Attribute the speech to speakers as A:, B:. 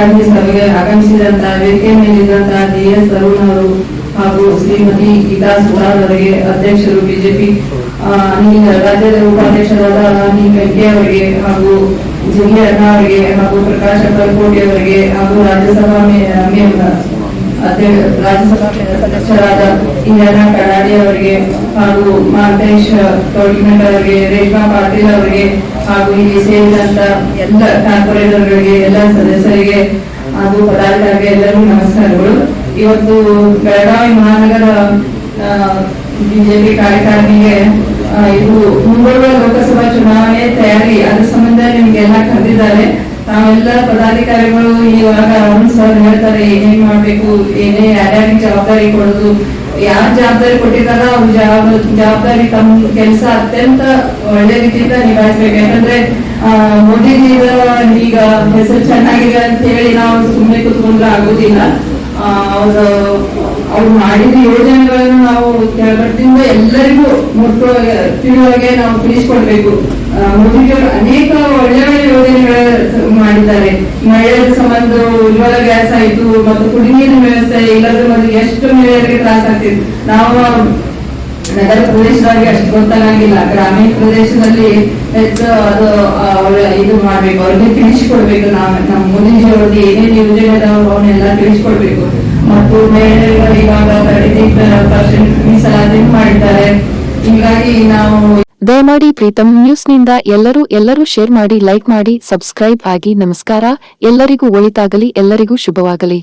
A: ಗಾಂಧಿ ಸಭೆಗೆ ಆಗಮಿಸಿದಂತಹ ವೇದಿಕೆ ಮೇಲಿದ್ದಂತಹ DS ಅರುಣ್ ಅವರು ಹಾಗೂ ಶ್ರೀಮತಿ ಗೀತಾ ಸುಧಾರ್ ಅವರಿಗೆ, ಅಧ್ಯಕ್ಷರು ಬಿಜೆಪಿ ರಾಜ್ಯದ ಉಪಾಧ್ಯಕ್ಷರಾದ ಅನಿಲ್ ವೆಂಕಯ್ಯ ಅವರಿಗೆ ಹಾಗೂ ಜಿಗಿ ಅಣ್ಣ ಅವರಿಗೆ ಹಾಗೂ ಪ್ರಕಾಶ್ ಅಕ್ಕಲಕೋಟೆ ಅವರಿಗೆ ಹಾಗೂ ರಾಜ್ಯಸಭಾ ಸದಸ್ಯರಾದ ಇಂದಿರಾ ಕಡಾಡಿ ಅವರಿಗೆ ಹಾಗೂ ಮಹೇಶ್ ಕೌಟಿಮಠ್ ಅವರಿಗೆ, ರೇಷ್ಮಾ ಪಾಟೀಲ್ ಅವರಿಗೆ ಹಾಗೂ ಇಲ್ಲಿ ಸೇರಿದಂತ ಎಲ್ಲ ಕಾರ್ಪೊರೇಟರ್ಗಳಿಗೆ, ಎಲ್ಲ ಸದಸ್ಯರಿಗೆ ಹಾಗೂ ಪದಾಧಿಕಾರಿಗೆ ಎಲ್ಲರಿಗೂ ನಮಸ್ಕಾರಗಳು. ಇವತ್ತು ಬೆಳಗಾವಿ ಮಹಾನಗರ ಬಿಜೆಪಿ ಕಾರ್ಯಕಾರಿಣಿಗೆ ಇದು ಮುಂಬರುವ ಲೋಕಸಭಾ ಚುನಾವಣೆ ತಯಾರಿ, ಅದ್ರ ಸಂಬಂಧ ನಿಮ್ಗೆಲ್ಲ ಕರೆದಿದ್ದಾರೆ. ನಾವೆಲ್ಲ ಪದಾಧಿಕಾರಿಗಳು ಇವಾಗ ಅರುಣ್ ಸರ್ ಹೇಳ್ತಾರೆ ಏನೇನ್ ಮಾಡ್ಬೇಕು, ಯಾರ್ಯಾರಿಗೆ ಜವಾಬ್ದಾರಿ ಕೊಡೋದು, ಯಾರು ಜವಾಬ್ದಾರಿ ಕೊಟ್ಟಿದ್ದಾರ ಅವ್ರ ಜವಾಬ್ದಾರಿ ತಮ್ಮ ಕೆಲಸ ಅತ್ಯಂತ ಒಳ್ಳೆ ರೀತಿಯಿಂದ ನಿಭಾಯಿಸ್ಬೇಕು. ಯಾಕಂದ್ರೆ ಮೋದಿಜಿ ಈಗ ಹೆಸರು ಚೆನ್ನಾಗಿದೆ ಅಂತ ಹೇಳಿ ನಾವು ಸುಮ್ಮನೆ ಕೂತ್ಕೊಂಡ್ರೆ ಆಗೋದಿಲ್ಲ. ಅವ್ರು ಮಾಡಿದ ಯೋಜನೆಗಳನ್ನು ನಾವು ಕೆಳಗಟ್ಟಿಂದ ಎಲ್ಲರಿಗೂ ತಿಳುವಳಿಕೆ ನಾವು ತಿಳಿಸ್ಕೊಡ್ಬೇಕು. ಮೋದಿಜಿಯವರು ಅನೇಕ ಒಳ್ಳೆ ಒಳ್ಳೆ ಯೋಜನೆಗಳು ಮಾಡಿದ್ದಾರೆ. ಮಹಿಳೆಯರ ಸಂಬಂಧ ಉಜ್ವಲ ಗ್ಯಾಸ್ ಆಯ್ತು, ಮತ್ತು ಕುಡಿನೀರಿನ ವ್ಯವಸ್ಥೆ ಇಲ್ಲದ್ರೆ ಮತ್ತೆ ಎಷ್ಟು ಮಹಿಳೆಯರಿಗೆ ತ್ರಾಸ ಆಗ್ತಿತ್ತು. ನಾವು ನಗರ ಪ್ರದೇಶದವರಿಗೆ ಅಷ್ಟು ಗೊತ್ತಾಗಿಲ್ಲ, ಗ್ರಾಮೀಣ ಪ್ರದೇಶದಲ್ಲಿ ಹೆಚ್ಚು ಅದು ಇದು ಮಾಡ್ಬೇಕು, ಅವ್ರಿಗೆ ತಿಳಿಸಿಕೊಡ್ಬೇಕು. ನಮ್ಮ ಮೋದಿಜಿ ಅವ್ರಿಗೆ ಏನೇನು ಯೋಜನೆ ಅದಾವ ಅವನ್ನೆಲ್ಲ ತಿಳಿಸ್ಕೊಡ್ಬೇಕು. ಮತ್ತು ಮಹಿಳೆಯರಿಗೆ ಇವಾಗ 33% ಮೀಸಲಾತಿ ಮಾಡಿದ್ದಾರೆ. ಹೀಗಾಗಿ ನಾವು
B: ದಯಮಾಡಿ ಪ್ರೀತಮ್ ನ್ಯೂಸ್ನಿಂದ ಎಲ್ಲರೂ ಶೇರ್ ಮಾಡಿ, ಲೈಕ್ ಮಾಡಿ, ಸಬ್ಸ್ಕ್ರೈಬ್ ಆಗಿ. ನಮಸ್ಕಾರ. ಎಲ್ಲರಿಗೂ ಒಳಿತಾಗಲಿ, ಎಲ್ಲರಿಗೂ ಶುಭವಾಗಲಿ.